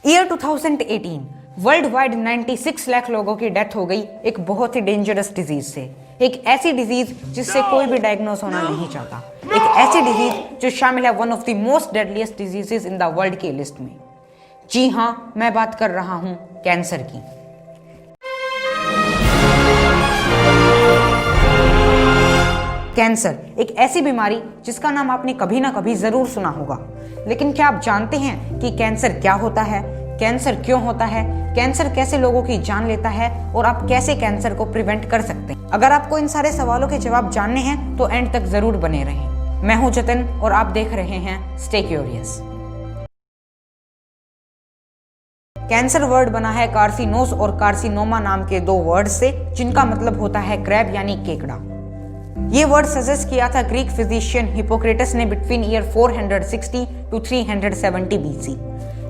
Year 2018 world wide 96 lakh लोगों की death हो गई एक बहुत ही डेंजरस डिजीज से। एक ऐसी डिजीज जिससे कोई भी डायग्नोस होना नहीं चाहता। एक ऐसी डिजीज जो शामिल है one of the most deadliest diseases in the world की लिस्ट में। जी हाँ, मैं बात कर रहा हूं कैंसर की। कैंसर एक ऐसी बीमारी जिसका नाम आपने कभी ना कभी जरूर सुना होगा, लेकिन क्या आप जानते हैं कि कैंसर क्या होता है, कैंसर क्यों होता है, कैंसर कैसे लोगों की जान लेता है और आप कैसे कैंसर को प्रिवेंट कर सकते हैं। अगर आपको इन सारे सवालों के जवाब जानने हैं तो एंड तक जरूर बने रहें। मैं हूं जतिन और आप देख रहे हैं स्टे क्यूरियस। कैंसर वर्ड बना है कार्सिनोस और कार्सिनोमा नाम के दो वर्ड से, जिनका मतलब होता है क्रैब यानी केकड़ा। ये वर्ड सजेस्ट किया था ग्रीक फिजिशियन हिपोक्रेटस ने बिटवीन ईयर 460 टू 370 बीसी।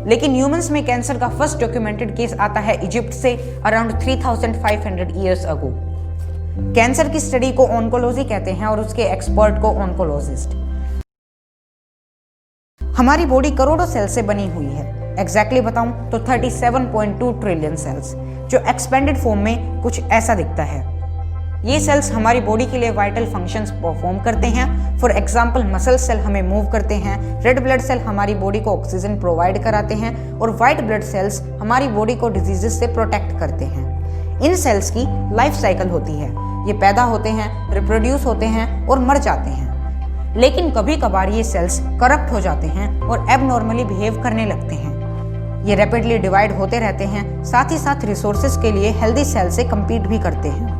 लेकिन ह्यूमंस में कैंसर का फर्स्ट डॉक्यूमेंटेड केस आता है इजिप्ट से अराउंड 3500 ईयर्स अगो। कैंसर की स्टडी को ऑन्कोलॉजी कहते हैं और उसके एक्सपर्ट को ऑन्कोलॉजिस्ट। हमारी बॉडी करोड़ों सेल से बनी हुई है। एग्जैक्टली बताऊं तो 37.2 ट्रिलियन सेल्स, जो एक्सपेंडेड फॉर्म में कुछ ऐसा दिखता है। ये सेल्स हमारी बॉडी के लिए वाइटल फंक्शंस परफॉर्म करते हैं। फॉर एग्जांपल मसल सेल हमें मूव करते हैं, रेड ब्लड सेल हमारी बॉडी को ऑक्सीजन प्रोवाइड कराते हैं और व्हाइट ब्लड सेल्स हमारी बॉडी को डिजीजेस से प्रोटेक्ट करते हैं। इन सेल्स की लाइफ साइकिल होती है। ये पैदा होते हैं, रिप्रोड्यूस होते हैं और मर जाते हैं। लेकिन कभी कभार ये सेल्स करप्ट हो जाते हैं और एबनॉर्मली बिहेव करने लगते हैं। ये रैपिडली डिवाइड होते रहते हैं, साथ ही साथ रिसोर्सेज के लिए हेल्दी सेल से कम्पीट भी करते हैं।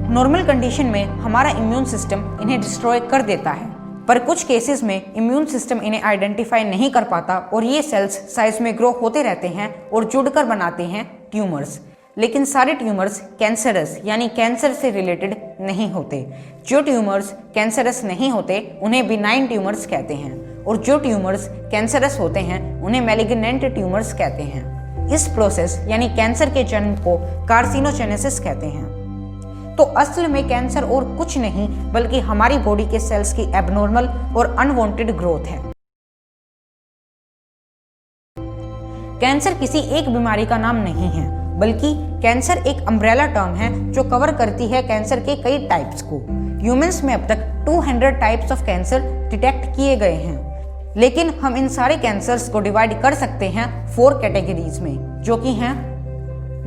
नॉर्मल कंडीशन में हमारा इम्यून सिस्टम इन्हें डिस्ट्रॉय कर देता है, पर कुछ केसेस में इम्यून सिस्टम इन्हें आइडेंटिफाई नहीं कर पाता और ये सेल्स साइज में ग्रो होते रहते हैं और जुड़कर बनाते हैं ट्यूमर्स। लेकिन सारे ट्यूमर्स कैंसरस यानी कैंसर से रिलेटेड नहीं होते। जो ट्यूमर्स कैंसरस नहीं होते उन्हें बिनाइन ट्यूमर्स कहते हैं और जो ट्यूमर्स कैंसरस होते हैं उन्हें मैलिग्नेंट ट्यूमर्स कहते हैं। इस प्रोसेस यानी कैंसर के जन्म को कार्सिनोजेनेसिस कहते हैं। तो असल में कैंसर और कुछ नहीं बल्कि हमारी बॉडी के सेल्स की एबनॉर्मल और अनवांटेड ग्रोथ है। कैंसर किसी एक बीमारी का नाम नहीं है, बल्कि कैंसर एक अम्ब्रेला टर्म है जो कवर करती है कैंसर के कई टाइप्स को। ह्यूमंस में अब तक 200 टाइप्स ऑफ कैंसर डिटेक्ट किए गए हैं, लेकिन हम इन सारे कैंसर्स को डिवाइड कर सकते हैं 4 कैटेगरीज में, जो कि हैं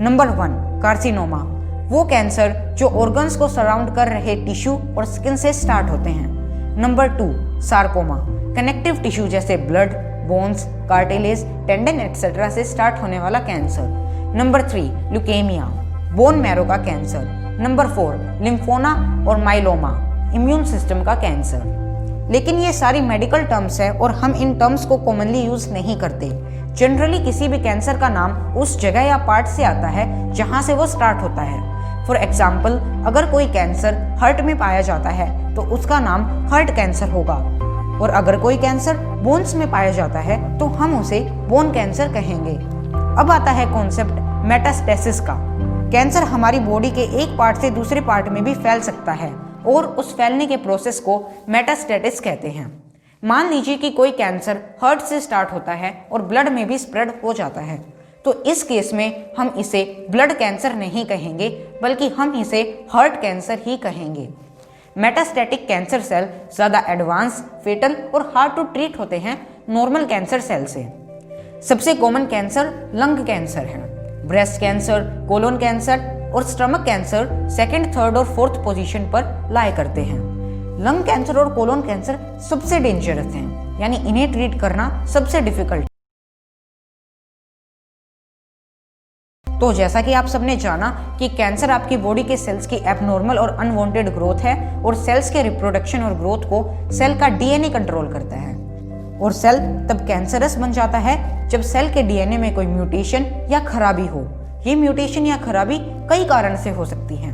नंबर 1 कार्सिनोमा, वो कैंसर जो ऑर्गन्स को सराउंड कर रहे टिश्यू और स्किन से स्टार्ट होते हैं। नंबर 2 सार्कोमा, कनेक्टिव टिश्यू जैसे blood, bones, cartilage, tendon etcetera से स्टार्ट होने वाला cancer. Number 3 leukaemia, bone marrow का कैंसर। नंबर 4 लिम्फोमा और माइलोमा, इम्यून सिस्टम का कैंसर। लेकिन ये सारी मेडिकल टर्म्स है और हम इन टर्म्स को कॉमनली यूज नहीं करते। जनरली किसी भी कैंसर का नाम उस जगह या पार्ट से आता है जहां से वो स्टार्ट होता है। फॉर एग्जाम्पल, अगर कोई कैंसर हार्ट में पाया जाता है तो उसका नाम हार्ट कैंसर होगा, और अगर कोई कैंसर बोन्स में पाया जाता है तो हम उसे बोन कैंसर कहेंगे। अब आता है कॉन्सेप्ट मेटास्टेसिस का। कैंसर हमारी बॉडी के एक पार्ट से दूसरे पार्ट में भी फैल सकता है और उस फैलने के प्रोसेस को मेटास्टेसिस कहते हैं। मान लीजिए कि कोई कैंसर हार्ट से स्टार्ट होता है और ब्लड में भी स्प्रेड हो जाता है, तो इस केस में हम इसे ब्लड कैंसर नहीं कहेंगे बल्कि हम इसे हार्ट कैंसर ही कहेंगे। मेटास्टैटिक कैंसर सेल ज्यादा एडवांस, फेटल और हार्ड टू ट्रीट होते हैं नॉर्मल कैंसर सेल से। सबसे कॉमन कैंसर लंग कैंसर है। ब्रेस्ट कैंसर, कोलोन कैंसर और स्टमक कैंसर सेकंड, थर्ड और फोर्थ पोजीशन पर लाई करते हैं। लंग कैंसर और कोलोन कैंसर सबसे डेंजरस हैं, यानी इन्हें ट्रीट करना सबसे डिफिकल्ट। तो जैसा कि आप सबने जाना कि कैंसर आपकी बॉडी के सेल्स की एबनॉर्मल और अनवांटेड ग्रोथ है और सेल्स के रिप्रोडक्शन और ग्रोथ को सेल का डीएनए कंट्रोल करता है, और सेल तब कैंसरस बन जाता है जब सेल के डीएनए में कोई म्यूटेशन या खराबी हो। ये म्यूटेशन या खराबी कई कारण से हो सकती है।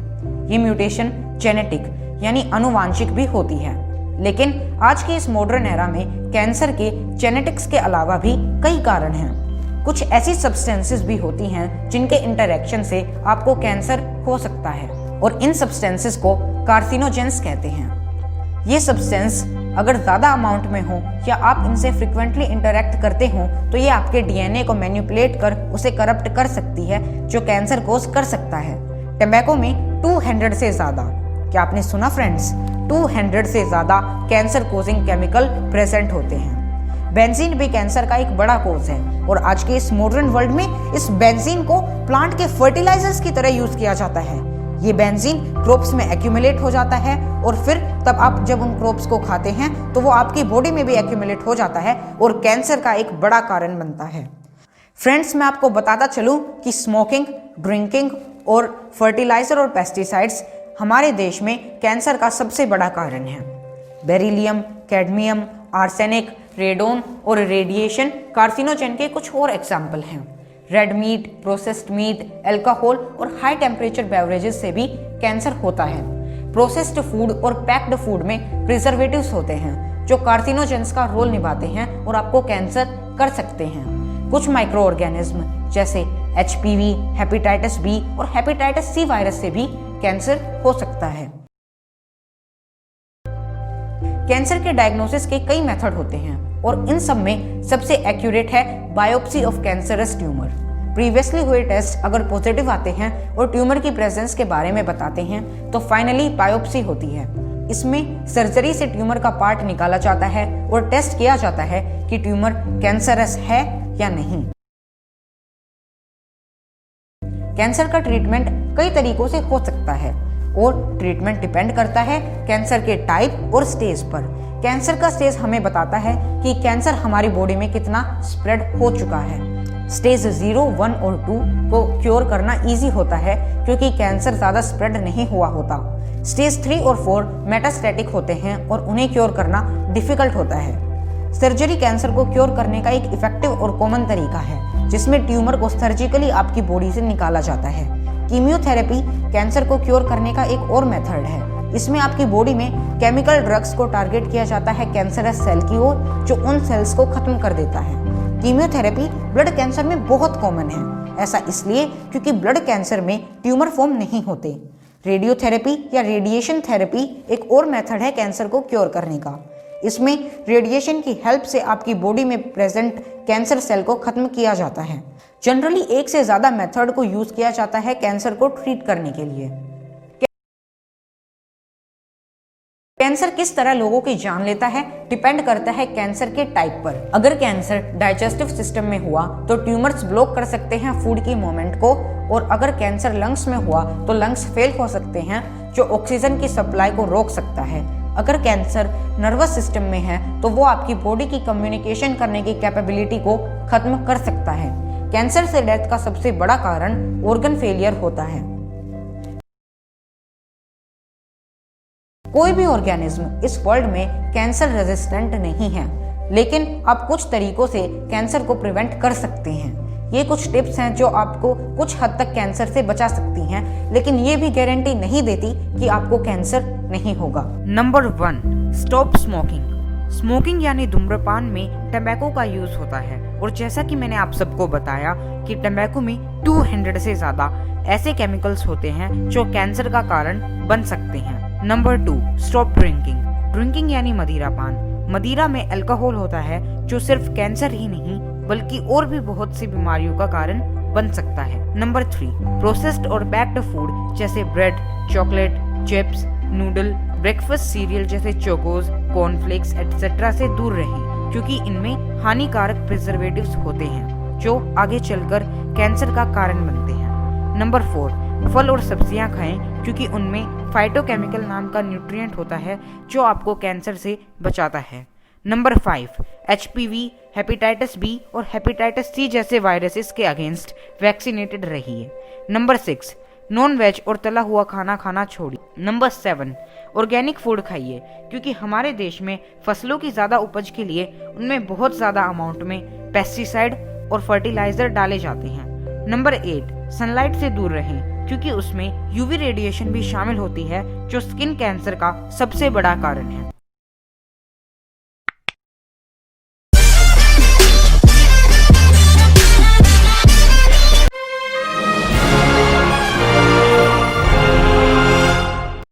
ये म्यूटेशन जेनेटिक यानी आनुवांशिक भी होती है, लेकिन आज के इस मॉडर्न एरा में कैंसर के जेनेटिक्स के अलावा भी कई कारण हैं। कुछ ऐसी सब्सटेंसेस भी होती हैं जिनके इंटरैक्शन से आपको कैंसर हो सकता है, और इन सब्सटेंसेस को कार्सिनोजेंस कहते हैं। ये सब्सटेंस अगर ज़्यादा अमाउंट में हो या आप इनसे फ्रिक्वेंटली इंटरेक्ट करते हो तो ये आपके डीएनए को मैनिपुलेट कर उसे करप्ट कर सकती है, जो कैंसर कोज कर सकता है। टंबाकू में 200 से ज़्यादा, क्या आपने सुना फ्रेंड्स, 200 से ज़्यादा कैंसर कोजिंग केमिकल प्रेजेंट होते हैं। बेंजीन भी कैंसर का एक बड़ा कोज है और आज के इस मॉडर्न वर्ल्ड में इस बेंजीन को प्लांट के फर्टिलाइजर्स की तरह यूज किया जाता है। ये बेंजीन क्रोप्स में एक्यूमुलेट हो जाता है और फिर तब आप जब उन क्रोप्स को खाते हैं तो वो आपकी बॉडी में भी एक्यूमुलेट हो जाता है और कैंसर का एक बड़ा कारण बनता है। फ्रेंड्स, मैं आपको बताता चलूं कि स्मोकिंग, ड्रिंकिंग और फर्टिलाइजर और पेस्टिसाइड्स हमारे देश में कैंसर का सबसे बड़ा कारण है। बेरिलियम, कैडमियम, आर्सेनिक, रेडोन और रेडिएशन कार्सिनोजेन के कुछ और एग्जाम्पल हैं। Red meat, processed meat, alcohol और हाई टेम्परेचर बेवरेजेस से भी कैंसर होता है। प्रोसेस्ड फूड और पैक्ड फूड में प्रिजर्वेटिव्स होते हैं जो कार्सिनोजेंस का रोल निभाते हैं और आपको कैंसर कर सकते हैं। कुछ माइक्रो ऑर्गेनिज्म जैसे HPV, हेपेटाइटिस बी और हेपेटाइटिस सी वायरस से भी कैंसर हो सकता है। कैंसर के डायग्नोसिस के कई मेथड होते हैं और इन सब में सबसे एक्यूरेट है biopsy of cancerous tumour. Previously हुए टेस्ट अगर पॉजिटिव आते हैं और ट्यूमर की प्रेजेंस के बारे में बताते हैं तो फाइनली बायोप्सी होती है। इसमें सर्जरी से ट्यूमर का पार्ट निकाला जाता है और टेस्ट किया जाता है कि ट्यूमर कैंसरस है या नहीं। कैंसर का ट्रीटमेंट कई तरीकों से हो सकता है और ट्रीटमेंट डिपेंड करता है कैंसर के टाइप और स्टेज पर। कैंसर का स्टेज हमें बताता है कि कैंसर हमारी बॉडी में कितना स्प्रेड हो चुका है। स्टेज 0, 1 और 2 को क्योर करना इजी होता है क्योंकि कैंसर ज़्यादा स्प्रेड नहीं हुआ होता। स्टेज 3 और 4 मेटास्टैटिक होते हैं और उन्हें क्योर करना डिफिकल्ट होता है। सर्जरी कैंसर को क्योर करने का एक इफेक्टिव और कॉमन तरीका है जिसमें ट्यूमर को सर्जिकली आपकी बॉडी से निकाला जाता है। कीमियोथेरेपी कैंसर को क्योर करने का एक और मेथड है। इसमें आपकी बॉडी में केमिकल ड्रग्स को टारगेट किया जाता है कैंसरस सेल की ओर, जो उन सेल्स को खत्म कर देता है। कीमियोथेरेपी ब्लड कैंसर में बहुत कॉमन है। ऐसा इसलिए क्योंकि ब्लड कैंसर में ट्यूमर फॉर्म नहीं होते। रेडियोथेरेपी या रेडिएशन थेरेपी एक और मेथड है कैंसर को क्योर करने का। इसमें रेडिएशन की हेल्प से आपकी बॉडी में प्रेजेंट कैंसर सेल को खत्म किया जाता है। जनरली एक से ज्यादा मेथड को यूज किया जाता है कैंसर को ट्रीट करने के लिए। कैंसर किस तरह लोगों की जान लेता है डिपेंड करता है कैंसर के टाइप पर। अगर कैंसर डाइजेस्टिव सिस्टम में हुआ तो ट्यूमर्स ब्लॉक कर सकते हैं फूड की मूवमेंट को, और अगर कैंसर लंग्स में हुआ तो लंग्स फेल हो सकते हैं जो ऑक्सीजन की सप्लाई को रोक सकता है। अगर कैंसर नर्वस सिस्टम में है तो वो आपकी बॉडी की कम्युनिकेशन करने की कैपेबिलिटी को खत्म कर सकता है। कैंसर से डेथ का सबसे बड़ा कारण ऑर्गन फेलियर होता है। कोई भी ऑर्गेनिज्म इस वर्ल्ड में कैंसर रेजिस्टेंट नहीं है, लेकिन आप कुछ तरीकों से कैंसर को प्रिवेंट कर सकते हैं। ये कुछ टिप्स हैं जो आपको कुछ हद तक कैंसर से बचा सकती हैं, लेकिन ये भी गारंटी नहीं देती कि आपको कैंसर नहीं होगा। Number 1, stop smoking. स्मोकिंग यानी धूम्रपान में टंबाकू का यूज होता है, और जैसा कि मैंने आप सबको बताया कि टंबाकू में 200 से ज्यादा ऐसे केमिकल्स होते हैं जो कैंसर का कारण बन सकते हैं। Number 2, stop drinking. ड्रिंकिंग यानी मदिरापान। मदिरा में अल्कोहल होता है जो सिर्फ कैंसर ही नहीं बल्कि और भी बहुत सी बीमारियों का कारण बन सकता है। नंबर 3, प्रोसेस्ड और पैक्ड फूड जैसे bread, chocolate, chips, noodle, breakfast cereal जैसे चोकोज, कॉर्नफ्लेक्स एटसेट्रा से दूर रहें क्योंकि इनमें हानिकारक प्रिजर्वेटिव्स होते हैं जो आगे चलकर कैंसर का कारण बनते हैं। नंबर 4, फल और सब्जियां खाएं क्योंकि उनमें फाइटोकेमिकल नाम का न्यूट्रिएंट होता है जो आपको कैंसर से बचाता है। नंबर 5, HPV, हेपेटाइटिस बी और हेपेटाइटिस सी जैसे वायरसेस के अगेंस्ट वैक्सीनेटेड रहिए। नंबर 6, नॉन वेज और तला हुआ खाना खाना छोड़िए। नंबर 7, ऑर्गेनिक फूड खाइए क्योंकि हमारे देश में फसलों की ज़्यादा उपज के लिए उनमें बहुत ज़्यादा अमाउंट में पेस्टिसाइड और फर्टिलाइजर डाले जाते हैं। नंबर 8, सनलाइट से दूर रहें क्योंकि उसमें यूवी रेडिएशन भी शामिल होती है जो स्किन कैंसर का सबसे बड़ा कारण है।